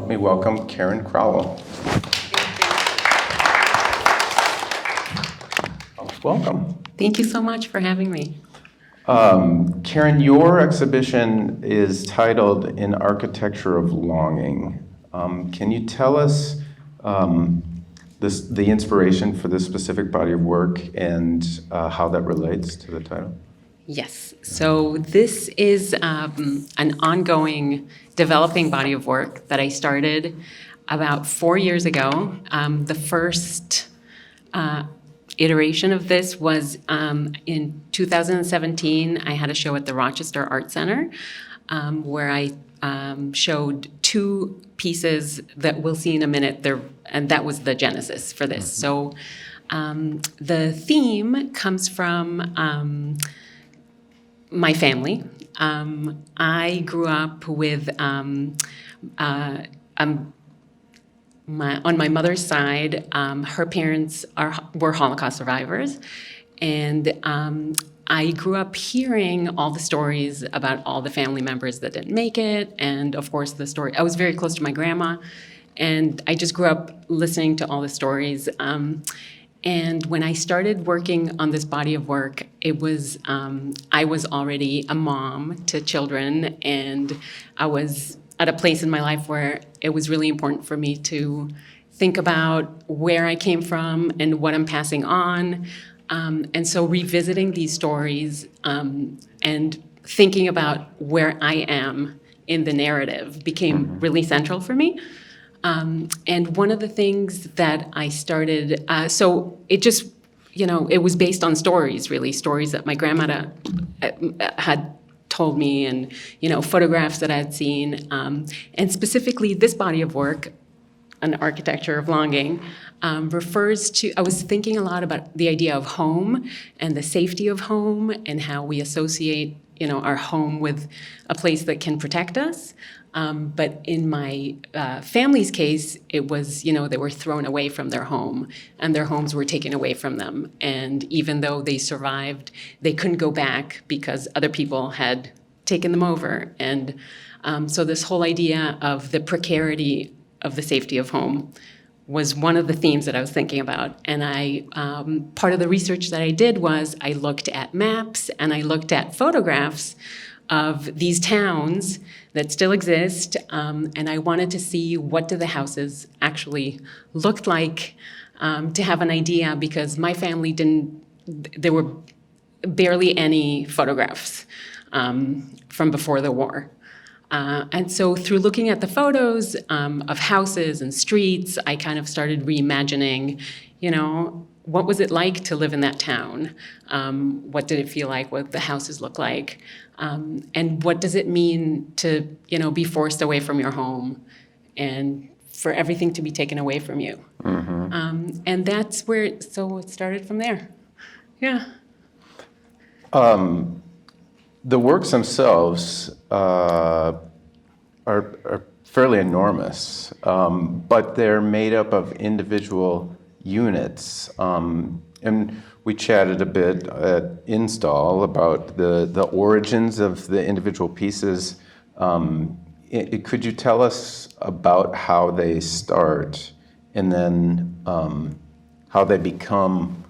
me welcome Keren Kroul. Welcome. Thank you so much for having me. Keren, your exhibition is titled An Architecture of Longing. Can you tell us the inspiration for this specific body of work and how that relates to the title? Yes, so this is an ongoing developing body of work that I started about 4 years ago. The first iteration of this was in 2017. I had a show at the Rochester Art Center where I showed 2 pieces that we'll see in a minute, and that was the genesis for this. So the theme comes from my family. I grew up with on my mother's side, her parents were Holocaust survivors, and I grew up hearing all the stories about all the family members that didn't make it, and of course the story. I was very close to my grandma, and I just grew up listening to all the stories. And when I started working on this body of work, it was I was already a mom to children, and I was at a place in my life where it was really important for me to think about where I came from and what I'm passing on. And so revisiting these stories and thinking about where I am in the narrative became really central for me. And one of the things that I started, so it just, it was based on stories, really, stories that my grandmother had told me, and photographs that I had seen, and specifically this body of work, An Architecture of Longing, refers to. I was thinking a lot about the idea of home and the safety of home and how we associate, our home with a place that can protect us. But in my family's case, it was, they were thrown away from their home, and their homes were taken away from them. And even though they survived, they couldn't go back because other people had taken them over. And so this whole idea of the precarity of the safety of home was one of the themes that I was thinking about. And part of the research that I did was I looked at maps and I looked at photographs of these towns that still exist, and I wanted to see what do the houses actually looked like, to have an idea, because my family there were barely any photographs from before the war. And so through looking at the photos of houses and streets, I kind of started reimagining, what was it like to live in that town? What did it feel like? What did the houses look like? And what does it mean to, be forced away from your home and for everything to be taken away from you? Mm-hmm. And that's where, so it started from there. Yeah. The works themselves are fairly enormous, but they're made up of individual units. And we chatted a bit at Install about the origins of the individual pieces. Could you tell us about how they start and then how they become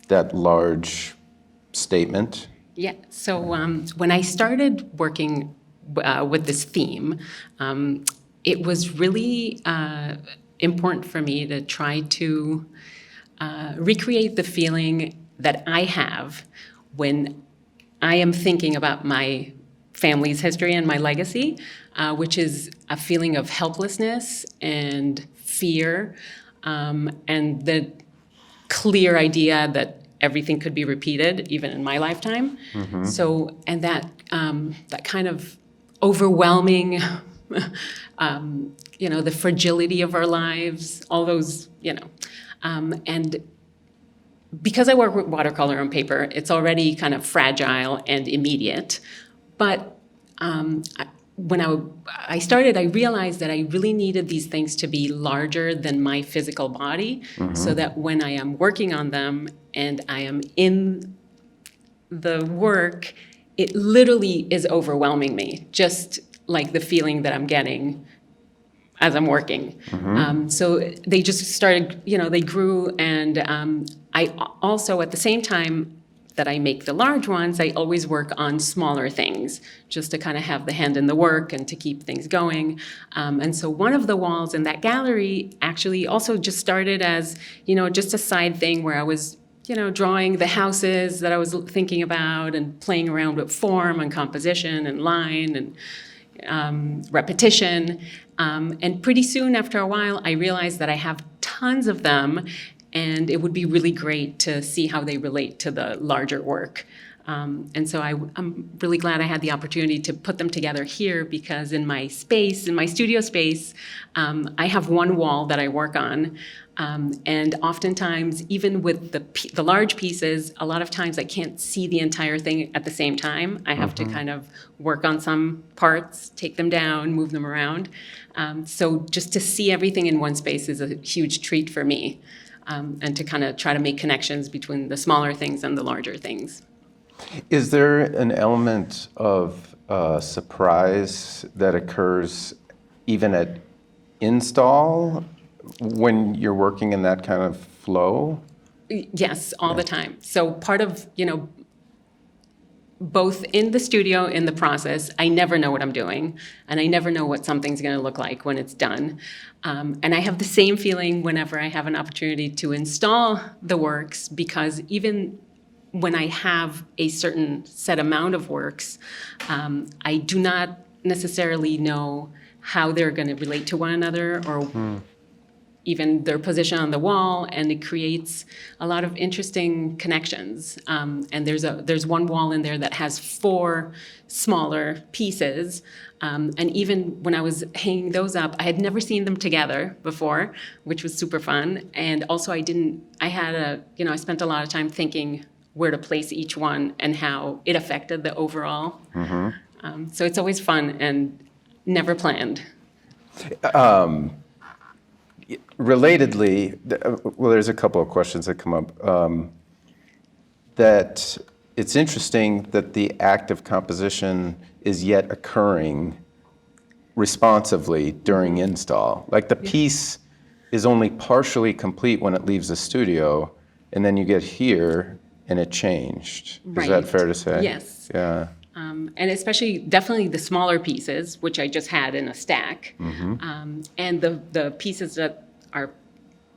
that large statement? Yeah, so when I started working with this theme, it was really important for me to try to recreate the feeling that I have when I am thinking about my family's history and my legacy, which is a feeling of helplessness and fear, and the clear idea that everything could be repeated, even in my lifetime. Mm-hmm. So, and that kind of overwhelming, the fragility of our lives, all those, and because I work with watercolor on paper, it's already kind of fragile and immediate. But when I started, I realized that I really needed these things to be larger than my physical body, mm-hmm. so that when I am working on them and I am in the work, it literally is overwhelming me, just like the feeling that I'm getting as I'm working. So they just started, they grew, and I also, at the same time that I make the large ones, I always work on smaller things, just to kind of have the hand in the work and to keep things going. And so one of the walls in that gallery actually also just started as, just a side thing where I was, drawing the houses that I was thinking about and playing around with form and composition and line and repetition. And pretty soon after a while, I realized that I have tons of them, and it would be really great to see how they relate to the larger work. And so I'm really glad I had the opportunity to put them together here, because in my studio space, I have one wall that I work on. And oftentimes, even with the large pieces, a lot of times I can't see the entire thing at the same time. I have to kind of work on some parts, take them down, move them around. So just to see everything in one space is a huge treat for me, and to kind of try to make connections between the smaller things and the larger things. Is there an element of surprise that occurs even at install when you're working in that kind of flow? Yes, all the time. So part of, both in the studio, in the process, I never know what I'm doing, and I never know what something's going to look like when it's done. And I have the same feeling whenever I have an opportunity to install the works, because even when I have a certain set amount of works, I do not necessarily know how they're going to relate to one another, or even their position on the wall, and it creates a lot of interesting connections. And there's one wall in there that has 4 smaller pieces, and even when I was hanging those up, I had never seen them together before, which was super fun. And also I spent a lot of time thinking where to place each one and how it affected the overall. So it's always fun and never planned. Relatedly, there's a couple of questions that come up. That it's interesting that the act of composition is yet occurring responsively during install. Like the piece is only partially complete when it leaves the studio, and then you get here and it changed. Is that fair to say? Yes. Yeah. And especially, definitely the smaller pieces, which I just had in a stack, and the pieces that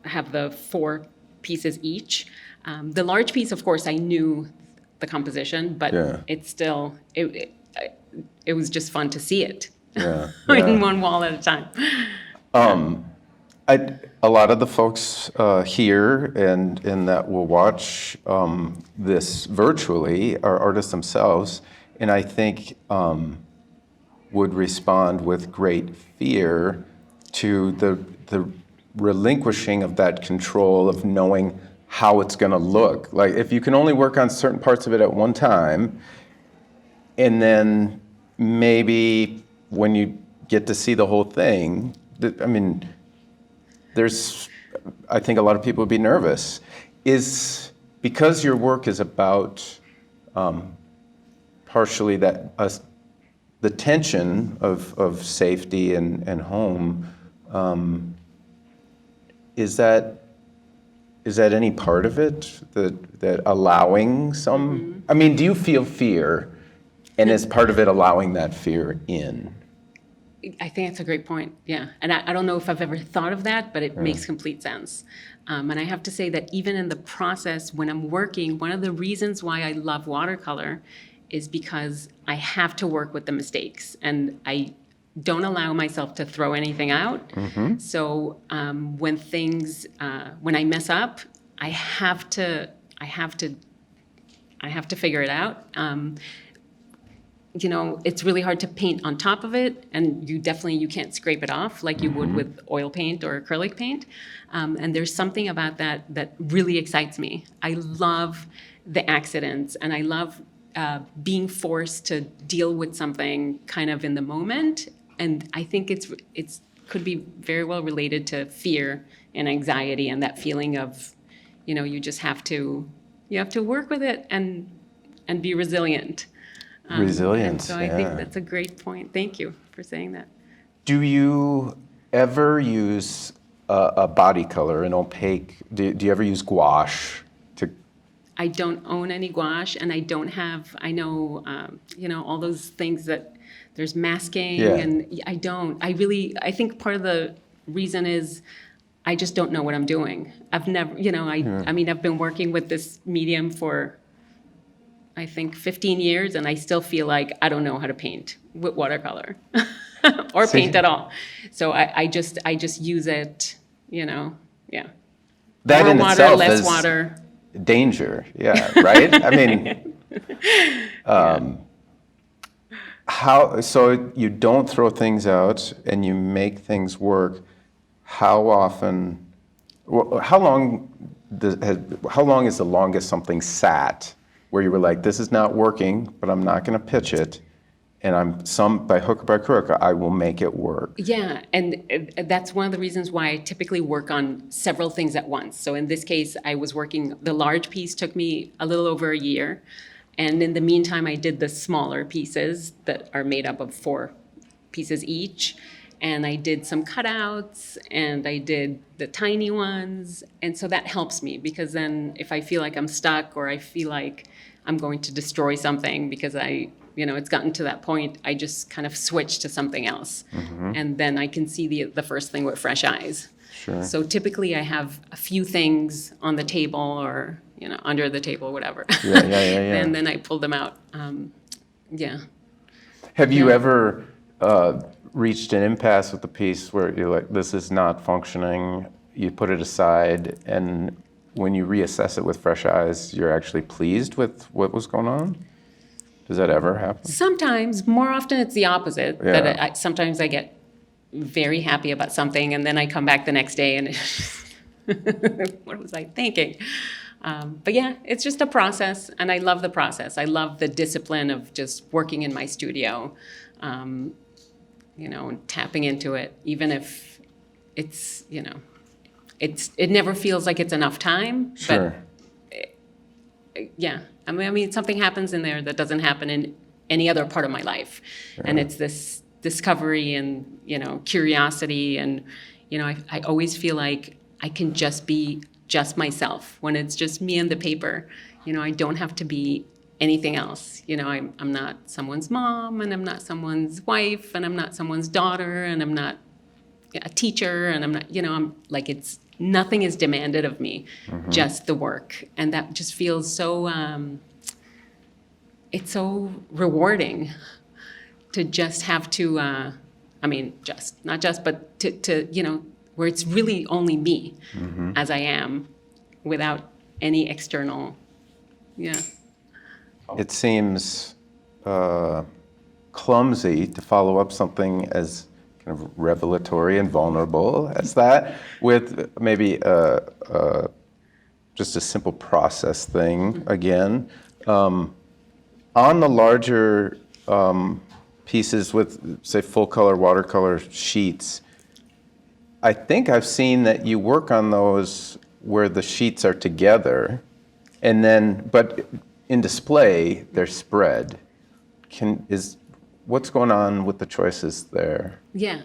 have the 4 pieces each. The large piece, of course, I knew the composition, but it's still, it was just fun to see it in one wall at a time. A lot of the folks here and that will watch this virtually are artists themselves, and I think would respond with great fear to the relinquishing of that control of knowing how it's going to look. Like if you can only work on certain parts of it at one time, and then maybe when you get to see the whole thing, I think a lot of people would be nervous. Is because your work is about partially that the tension of safety and home. Is that any part of it that allowing some? Do you feel fear, and is part of it allowing that fear in? I think that's a great point, yeah. And I don't know if I've ever thought of that, but it makes complete sense. And I have to say that even in the process, when I'm working, one of the reasons why I love watercolor is because I have to work with the mistakes, and I don't allow myself to throw anything out. So when I mess up, I have to figure it out. It's really hard to paint on top of it, and you can't scrape it off like you would with oil paint or acrylic paint. And there's something about that really excites me. I love the accidents, and I love being forced to deal with something kind of in the moment. And I think it's could be very well related to fear and anxiety, and that feeling of, you just have to work with it and be resilient. Resilience. So I think that's a great point. Thank you for saying that. Do you ever use a body color, an opaque? Do you ever use gouache to? I don't own any gouache, and I don't have. I know, all those things that there's masking, Yeah. and I don't. I think part of the reason is I just don't know what I'm doing. I've never, I mean, I've been working with this medium for, I think, 15 years, and I still feel like I don't know how to paint with watercolor or paint at all. So I just use it, yeah. That More in water, itself less is water. danger. Yeah, right? I mean, how, so you don't throw things out and you make things work. How often, how long is the longest something sat where you were like, this is not working, but I'm not going to pitch it, and by hook or by crook, I will make it work? Yeah, and that's one of the reasons why I typically work on several things at once. So in this case, the large piece took me a little over a year. And in the meantime, I did the smaller pieces that are made up of 4 pieces each. And I did some cutouts, and I did the tiny ones. And so that helps me, because then if I feel like I'm stuck, or I feel like I'm going to destroy something because it's gotten to that point, I just kind of switch to something else. And then I can see the first thing with fresh eyes. Sure. So typically I have a few things on the table, or, under the table, whatever. Yeah. And then I pull them out. Yeah. Have you ever reached an impasse with the piece where you're like, this is not functioning, you put it aside, and when you reassess it with fresh eyes, you're actually pleased with what was going on? Does that ever happen? Sometimes. More often it's the opposite. Yeah. That sometimes I get very happy about something, and then I come back the next day and what was I thinking? But yeah, it's just a process, and I love the process. I love the discipline of just working in my studio, and tapping into it, even if it's, it never feels like it's enough time. Sure. But yeah, I mean, something happens in there that doesn't happen in any other part of my life. Yeah. And it's this discovery and, curiosity. And, I always feel like I can just be just myself when it's just me and the paper. I don't have to be anything else. I'm not someone's mom, and I'm not someone's wife, and I'm not someone's daughter, and I'm not a teacher, and I'm not, I'm like, nothing is demanded of me, just the work. And that just feels so, it's so rewarding to just have to, but to where it's really only me as I am, without any external, It seems clumsy to follow up something as kind of revelatory and vulnerable as that with maybe just a simple process thing again. On the larger pieces with, say, full color watercolor sheets, I think I've seen that you work on those where the sheets are together, and then, but in display, they're spread. What's going on with the choices there? Yeah.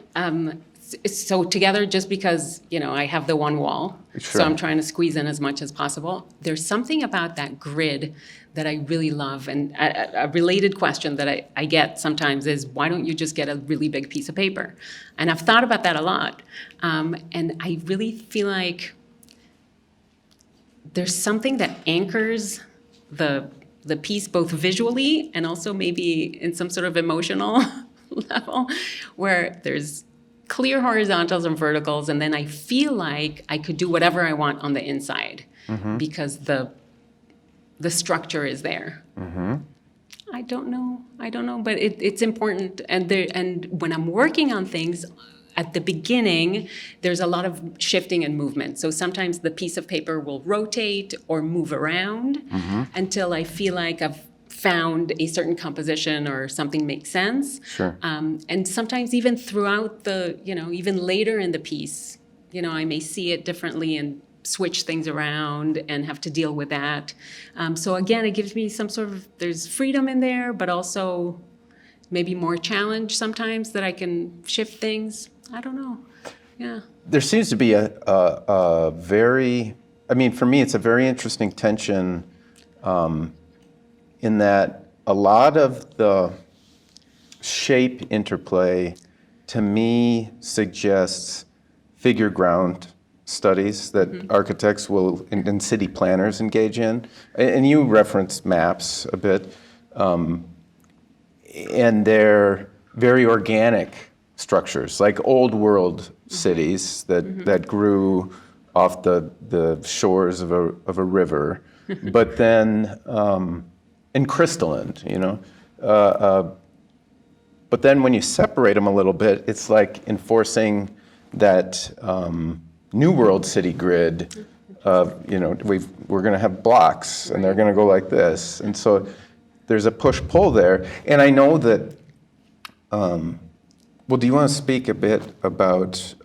So together, just because, I have the one wall, Sure. So I'm trying to squeeze in as much as possible. There's something about that grid that I really love. And a related question that I get sometimes is, why don't you just get a really big piece of paper? And I've thought about that a lot. And I really feel like there's something that anchors the piece both visually and also maybe in some sort of emotional level, where there's clear horizontals and verticals, and then I feel like I could do whatever I want on the inside because the structure is there. I don't know, but it's important. And when I'm working on things, at the beginning, there's a lot of shifting and movement. So sometimes the piece of paper will rotate or move around until I feel like I've found a certain composition or something makes sense. Sure. And sometimes even throughout even later in the piece, I may see it differently and switch things around and have to deal with that. So again, it gives me some sort of, there's freedom in there, but also maybe more challenge sometimes that I can shift things. I don't know. Yeah. There seems to be a very, I mean, for me, it's a very interesting tension in that a lot of the shape interplay to me suggests figure ground studies that architects will and city planners engage in. And you referenced maps a bit, and they're very organic structures, like old world cities that grew off the shores of a river, but then and crystalline, you know. But then when you separate them a little bit, it's like enforcing that New World city grid of, you know, we're going to have blocks and they're going to go like this. And so there's a push-pull there. And I know that, well, do you want to speak a bit about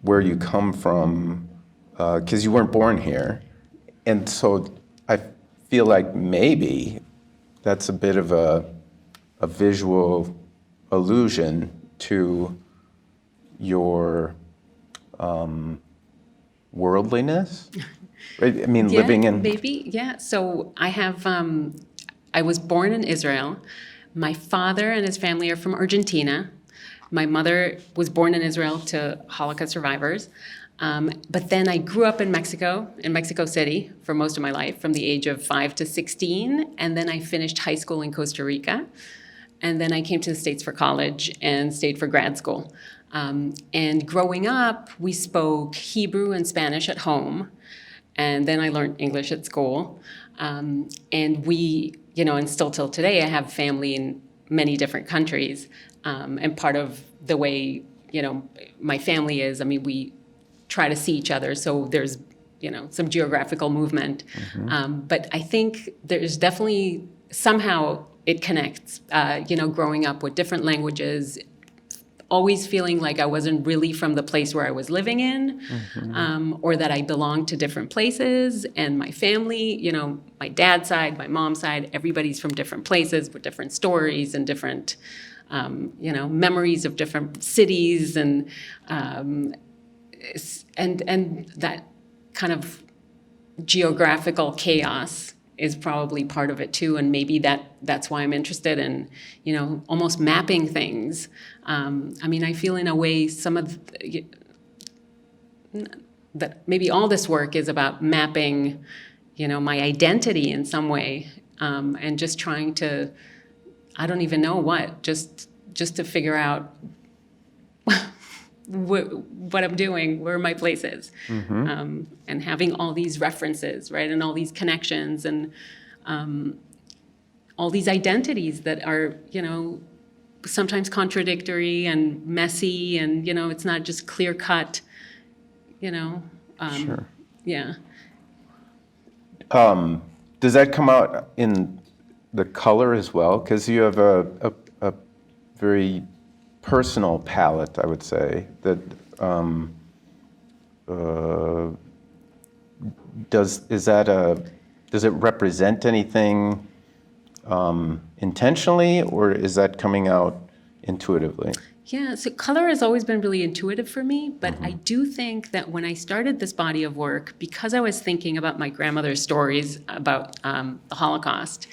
where you come from? Because you weren't born here. And so I feel like maybe that's a bit of a visual allusion to your worldliness, right? I mean, Yeah, living in... maybe, yeah. So I have, I was born in Israel. My father and his family are from Argentina. My mother was born in Israel to Holocaust survivors. But then I grew up in Mexico City for most of my life, from the age of 5 to 16. And then I finished high school in Costa Rica. And then I came to the States for college and stayed for grad school. And growing up, we spoke Hebrew and Spanish at home. And then I learned English at school. And we, you know, and still till today, I have family in many different countries. And part of the way, you know, my family is, I mean, we try to see each other. So there's, you know, some geographical movement. But I think there's definitely somehow it connects, you know, growing up with different languages, always feeling like I wasn't really from the place where I was living in, or that I belonged to different places. And my family, you know, my dad's side, my mom's side, everybody's from different places with different stories and different, you know, memories of different cities, and that kind of geographical chaos is probably part of it too, and maybe that's why I'm interested in, you know, almost mapping things. I mean, I feel in a way some of that maybe all this work is about mapping, you know, my identity in some way, and just trying to, I don't even know what, just to figure out what I'm doing, where my place is, and having all these references, right, and all these connections, and all these identities that are, you know, sometimes contradictory and messy, and, you know, it's not just clear cut, you know. Sure. Yeah. Does that come out in the color as well? Because you have a very personal palette, I would say, that does it represent anything intentionally, or is that coming out intuitively? Yeah, so color has always been really intuitive for me, but I do think that when I started this body of work, because I was thinking about my grandmother's stories about the Holocaust,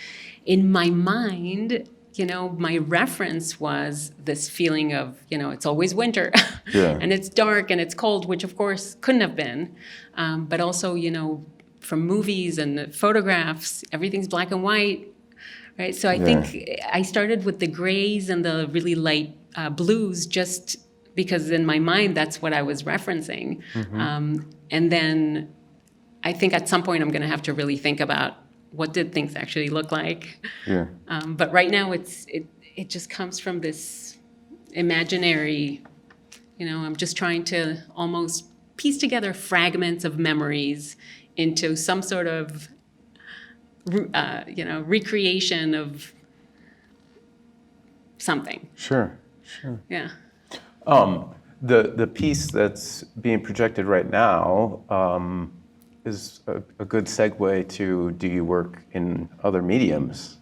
in my mind, you know, my reference was this feeling of, you know, it's always winter, and it's dark and it's cold, which of course couldn't have been, but also, you know, from movies and photographs, everything's black and white, right? So I think I started with the grays and the really light blues, just because in my mind that's what I was referencing, and then I think at some point I'm going to have to really think about what did things actually look like. But right now it just comes from this imaginary, you know, I'm just trying to almost piece together fragments of memories into some sort of, you know, recreation of something. Sure. Yeah. The piece that's being projected right now is a good segue to, do you work in other mediums?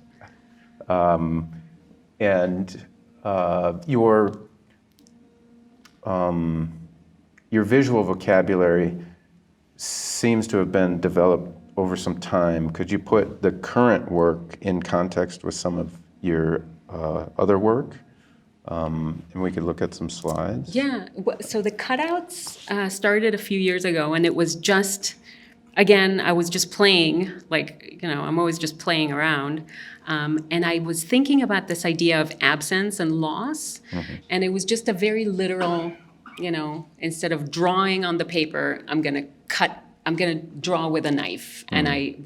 And your your visual vocabulary seems to have been developed over some time. Could you put the current work in context with some of your other work? And we could look at some slides. Yeah, so the cutouts started a few years ago, and it was just, again, I was just playing, like, I'm always just playing around. And I was thinking about this idea of absence and loss, and it was just a very literal, instead of drawing on the paper, I'm gonna draw with a knife. And I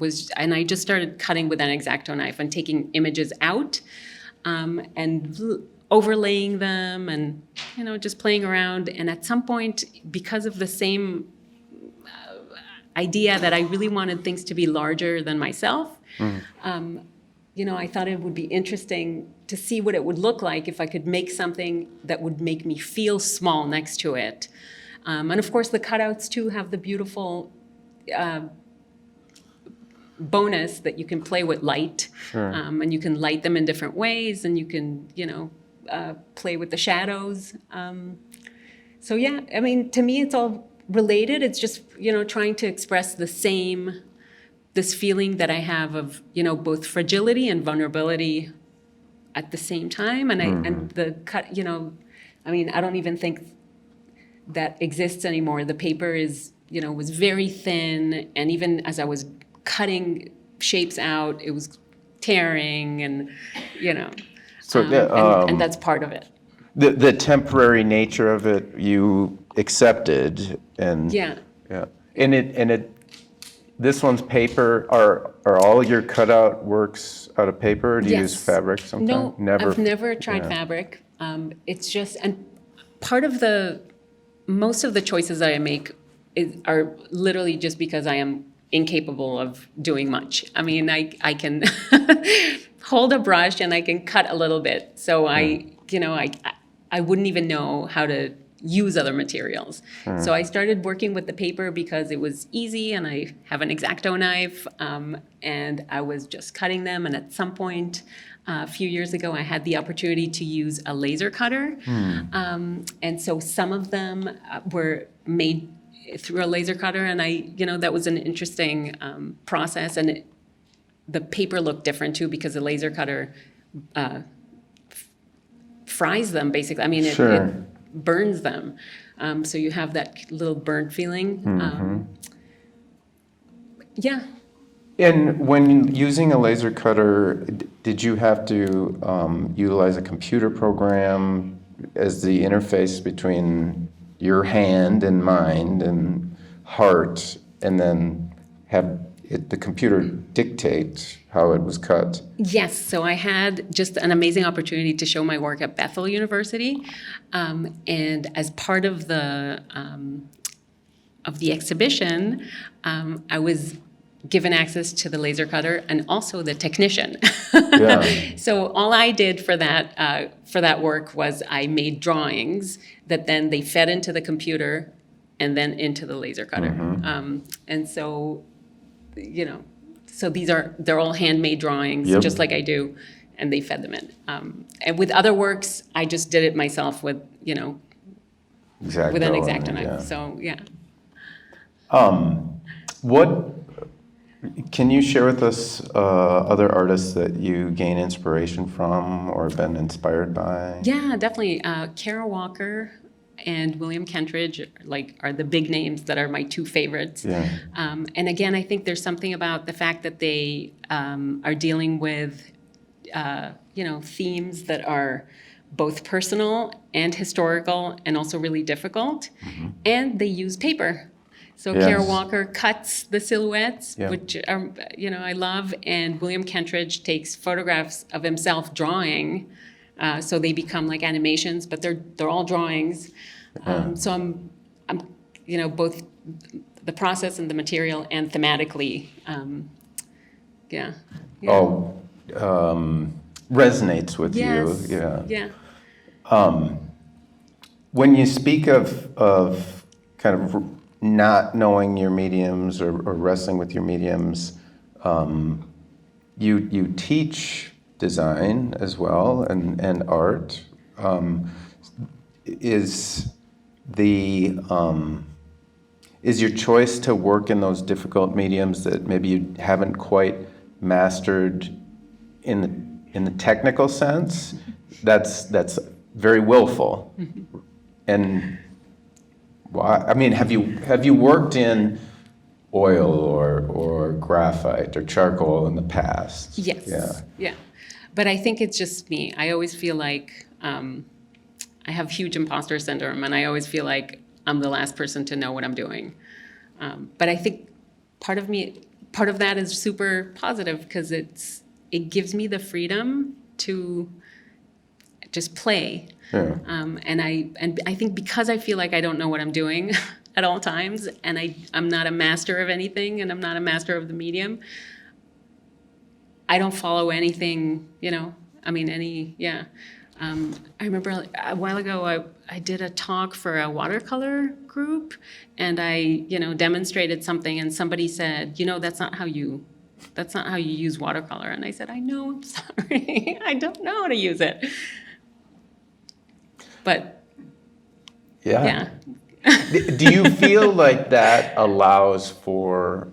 just started cutting with an X-Acto knife and taking images out, and overlaying them and, just playing around. And at some point, because of the same idea that I really wanted things to be larger than myself, I thought it would be interesting to see what it would look like if I could make something that would make me feel small next to it. And of course, the cutouts too have the beautiful bonus that you can play with light. Sure. And you can light them in different ways, and you can, play with the shadows. So yeah, I mean, to me, it's all related. It's just, trying to express this feeling that I have of, both fragility and vulnerability at the same time. And and the cut, I don't even think that exists anymore. The paper is, was very thin, and even as I was cutting shapes out, it was tearing, and, So and that's part of it. the temporary nature of it you accepted, and Yeah. and this one's paper. Are all your cutout works out of paper, or do you use fabric sometimes? No, I've never tried fabric. It's just, and part of most of the choices that I make are literally just because I am incapable of doing much. I mean, I can hold a brush and I can cut a little bit. So I wouldn't even know how to use other materials. So I started working with the paper because it was easy, and I have an X-Acto knife, and I was just cutting them. And at some point, a few years ago, I had the opportunity to use a laser cutter. And so some of them were made through a laser cutter, and that was an interesting process. And the paper looked different too, because the laser cutter fries them, basically. I mean, it burns them. So you have that little burnt feeling. Yeah. And when using a laser cutter, did you have to utilize a computer program as the interface between your hand and mind and heart, and then have the computer dictate how it was cut? Yes, so I had just an amazing opportunity to show my work at Bethel University, and as part of the exhibition, I was given access to the laser cutter and also the technician. So all I did for that work was I made drawings that then they fed into the computer and then into the laser cutter. And so, so they're all handmade drawings, just like I do, and they fed them in. And with other works, I just did it myself with, with an X-Acto knife. So yeah. Can you share with us other artists that you gain inspiration from or have been inspired by? Yeah, definitely. Kara Walker and William Kentridge are the big names that are my two favorites. And again, I think there's something about the fact that they are dealing with themes that are both personal and historical and also really difficult, and they use paper. So Kara Walker cuts the silhouettes, which I love, and William Kentridge takes photographs of himself drawing, so they become like animations, but they're all drawings. So I'm both the process and the material and thematically, resonates with you. When you speak of kind of not knowing your mediums or wrestling with your mediums, you teach design as well and art. the is your choice to work in those difficult mediums that maybe you haven't quite mastered in the technical sense, that's very willful. And why? I mean, have you worked in oil or graphite or charcoal in the past? Yes. Yeah. But I think it's just me. I always feel like I have huge imposter syndrome, and I always feel like I'm the last person to know what I'm doing. But I think part of that is super positive because it gives me the freedom to just play. Yeah. And I think because I feel like I don't know what I'm doing at all times, and I'm not a master of anything, and I'm not a master of the medium, I don't follow anything, I remember a while ago I did a talk for a watercolor group, and I, demonstrated something, and somebody said, that's not how you use watercolor. And I said, I know, I'm sorry, I don't know how to use it. But Yeah. yeah. Do you feel like that allows for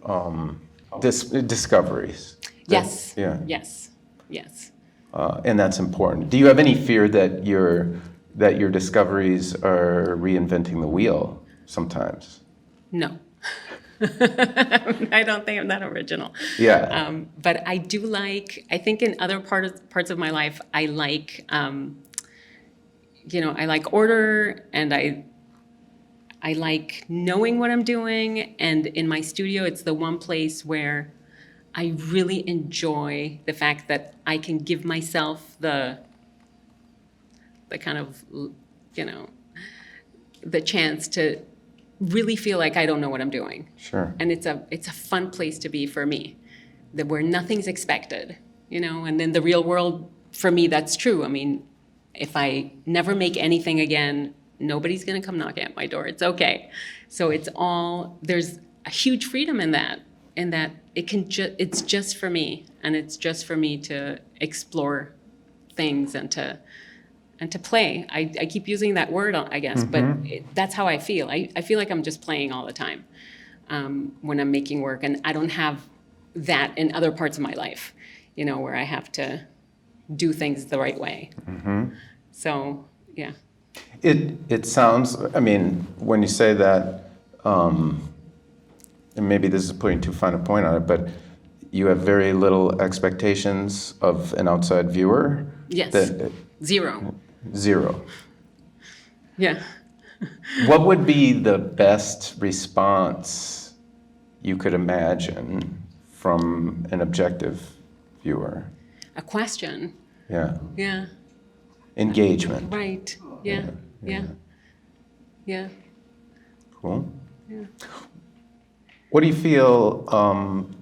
discoveries? Yes. Yeah. Yes. Yes. And that's important. Do you have any fear that your discoveries are reinventing the wheel sometimes? No. I don't think I'm that original. Yeah. But I do I think in other parts of my life, I like, I like order, and I like knowing what I'm doing. And in my studio, it's the one place where I really enjoy the fact that I can give myself the kind of, the chance to really feel like I don't know what I'm doing. Sure. And it's a fun place to be for me, where nothing's expected, and in the real world, for me, that's true. I mean, if I never make anything again, nobody's going to come knocking at my door. It's okay. So there's a huge freedom in that it's just for me, and it's just for me to explore things and to play. I keep using that word, I guess, but that's how I feel. I feel like I'm just playing all the time when I'm making work, and I don't have that in other parts of my life, where I have to do things the right way. So, yeah. It sounds, I mean, when you say that, and maybe this is putting too fine a point on it, but you have very little expectations of an outside viewer? Yes. Zero. Zero. Yeah. What would be the best response you could imagine from an objective viewer? A question. Yeah. Yeah. Engagement. Right. Yeah. Yeah. Yeah. Cool. Yeah. What do you feel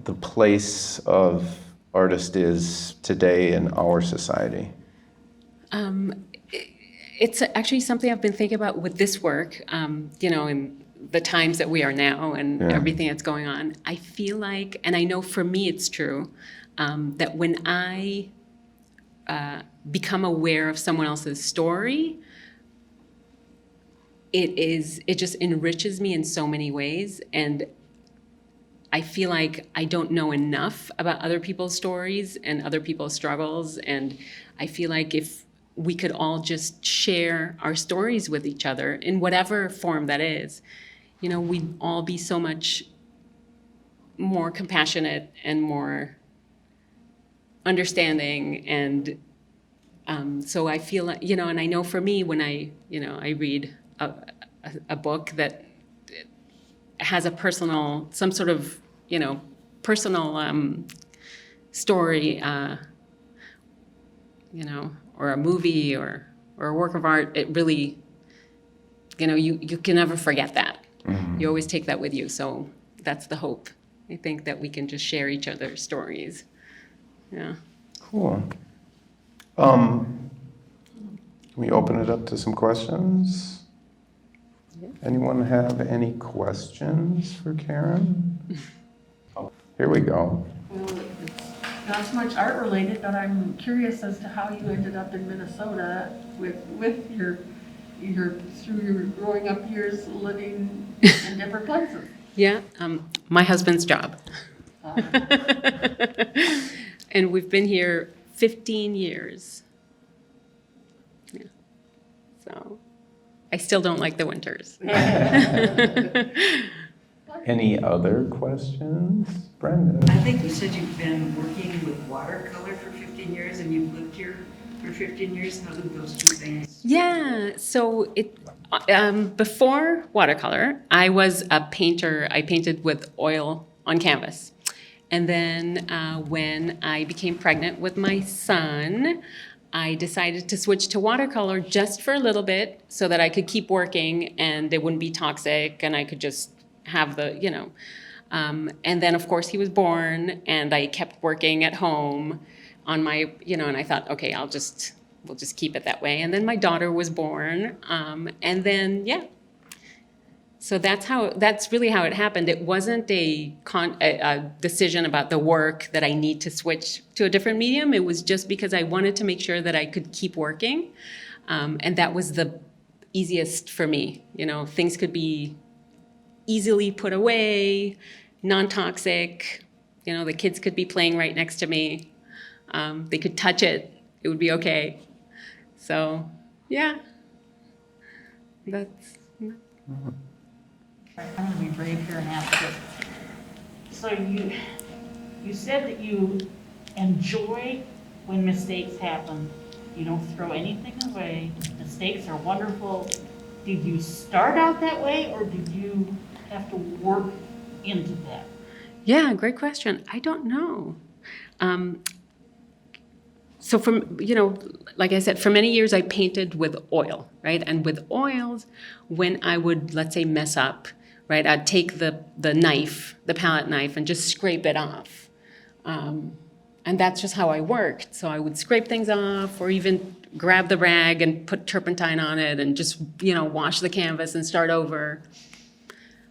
the place of artist is today in our society? It's actually something I've been thinking about with this work, in the times that we are now and everything that's going on. I feel like, and I know for me it's true, that when I become aware of someone else's story, it just enriches me in so many ways. And I feel like I don't know enough about other people's stories and other people's struggles. And I feel like if we could all just share our stories with each other in whatever form that is, we'd all be so much more compassionate and more understanding. And so I feel like, and I know for me, when I read a book that has a some sort of, personal story, or a movie or a work of art, it really, you can never forget that. You always take that with you. So that's the hope. I think that we can just share each other's stories. Yeah. Cool. Can we open it up to some questions? Anyone have any questions for Keren? Here we go. Well, it's not so much art related, but I'm curious as to how you ended up in Minnesota with your through your growing up years living in different places. Yeah, my husband's job. And we've been here 15 years. Yeah. So I still don't like the winters. Any other questions? Brenda? I think you said you've been working with watercolor for 15 years and you've lived here for 15 years. How do those two things? Yeah, so before watercolor, I was a painter. I painted with oil on canvas. And then when I became pregnant with my son, I decided to switch to watercolor just for a little bit so that I could keep working and it wouldn't be toxic and I could just have the. And then, of course, he was born and I kept working at home on my, and I thought, okay, we'll just keep it that way. And then my daughter was born. And then, yeah. So that's really how it happened. It wasn't a decision about the work that I need to switch to a different medium. It was just because I wanted to make sure that I could keep working. And that was the easiest for me. Things could be easily put away, non-toxic. The kids could be playing right next to me. They could touch it. It would be okay. So, yeah. That's... I'm gonna be brave here and ask this. So you said that you enjoy when mistakes happen. You don't throw anything away. Mistakes are wonderful. Did you start out that way or did you have to work into that? Yeah, great question. I don't know. So like I said, for many years I painted with oil, right? And with oils, when I would, let's say, mess up, right, I'd take the knife, the palette knife, and just scrape it off. And that's just how I worked. So I would scrape things off or even grab the rag and put turpentine on it and just, wash the canvas and start over.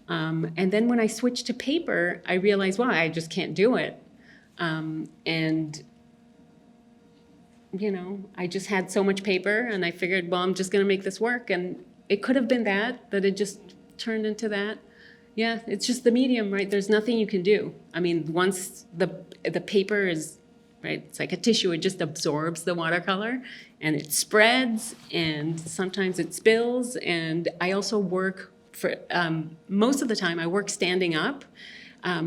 And then when I switched to paper, I realized, wow, I just can't do it. And I just had so much paper and I figured, well, I'm just going to make this work. And it could have been that it just turned into that. Yeah, it's just the medium, right? There's nothing you can do. I mean, once the paper is, right, it's like a tissue, it just absorbs the watercolor and it spreads and sometimes it spills. And I also work for, most of the time I work standing up.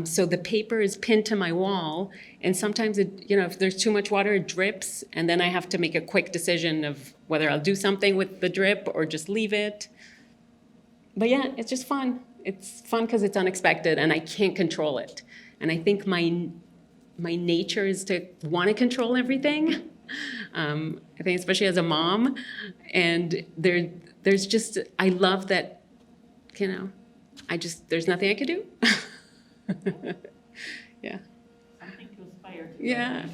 So the paper is pinned to my wall, and sometimes if there's too much water, it drips, and then I have to make a quick decision of whether I'll do something with the drip or just leave it. But yeah, it's just fun. It's fun because it's unexpected, and I can't control it. And I think my nature is to want to control everything. I think especially as a mom, and there's just, I love that, there's nothing I could do. Yeah. Something to aspire to. Yeah.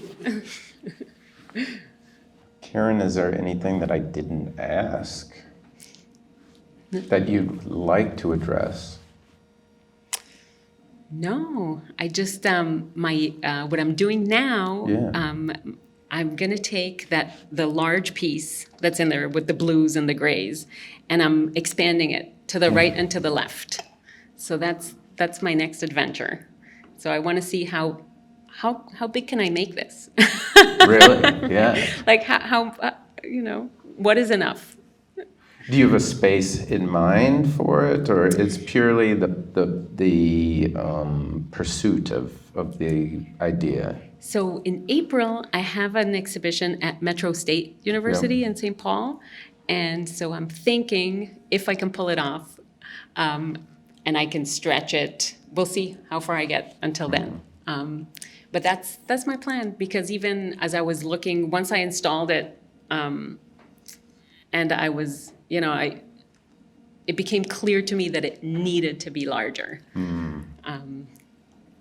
Keren, is there anything that I didn't ask that you'd like to address? No, I just what I'm doing now. Yeah. I'm gonna take the large piece that's in there with the blues and the grays, and I'm expanding it to the right and to the left. So that's my next adventure. So I want to see how big can I make this? Really? Yeah. Like how what is enough? Do you have a space in mind for it, or it's purely the pursuit of the idea? So in April, I have an exhibition at Metro State University in St. Paul, and so I'm thinking if I can pull it off, and I can stretch it. We'll see how far I get until then. But that's my plan, because even as I was looking, once I installed it, and I was, it became clear to me that it needed to be larger.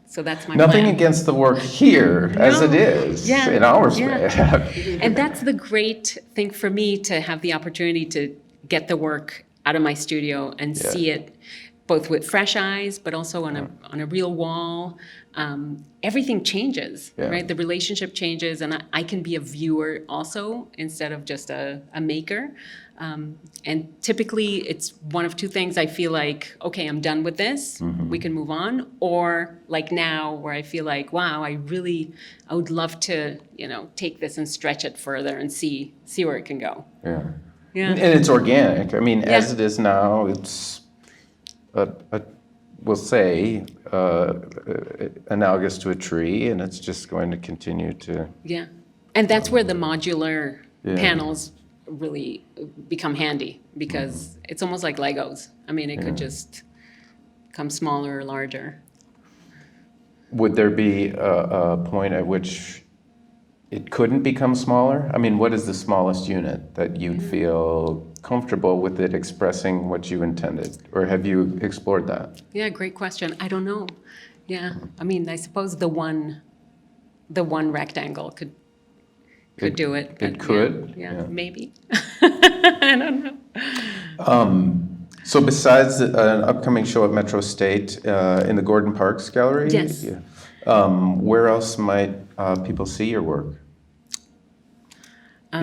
So that's my Nothing plan. against the work here as it is in our space. And that's the great thing for me, to have the opportunity to get the work out of my studio and see it both with fresh eyes, but also on a real wall. everything changes, Yeah. right? The relationship changes, and I can be a viewer also instead of just a maker. And typically, it's one of two things. I feel like, okay, I'm done with this. We can move on. Or like now, where I feel like, wow, I would love to, take this and stretch it further and see where it can go. Yeah. Yeah. And it's organic. I mean, as Yeah. it is now, it's we'll say analogous to a tree, and it's just going to continue to. Yeah. And that's where the modular Yeah. panels really become handy, because it's almost like Legos. I mean, it could just come smaller or larger. Would there be a point at which it couldn't become smaller? I mean, what is the smallest unit that you'd feel comfortable with it expressing what you intended? Or have you explored that? Yeah, great question. I don't know. Yeah. I mean, I suppose the one rectangle could do it. It but could? Yeah, Yeah. maybe. I don't know. So besides an upcoming show at Metro State in the Gordon Parks Gallery? Yes. Yeah. Where else might people see your work? Do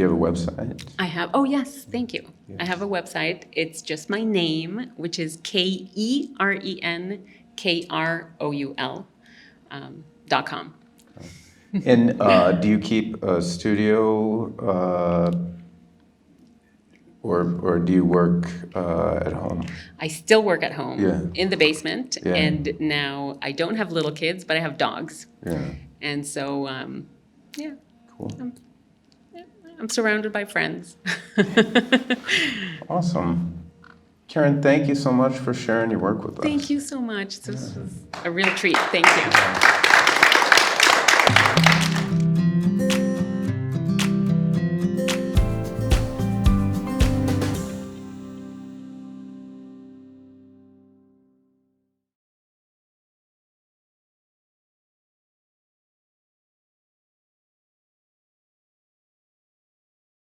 you have a website? I have, oh yes, thank you. I have a website. It's just my name, which is KerenKroul.com. And do you keep a studio or do you work at home? I still work at home Yeah. in the basement, Yeah. and now I don't have little kids, but I have dogs. Yeah, And so, yeah, cool. I'm surrounded by friends. Awesome. Keren, thank you so much for sharing your work with us. Thank you so much. This was a real treat. Thank you.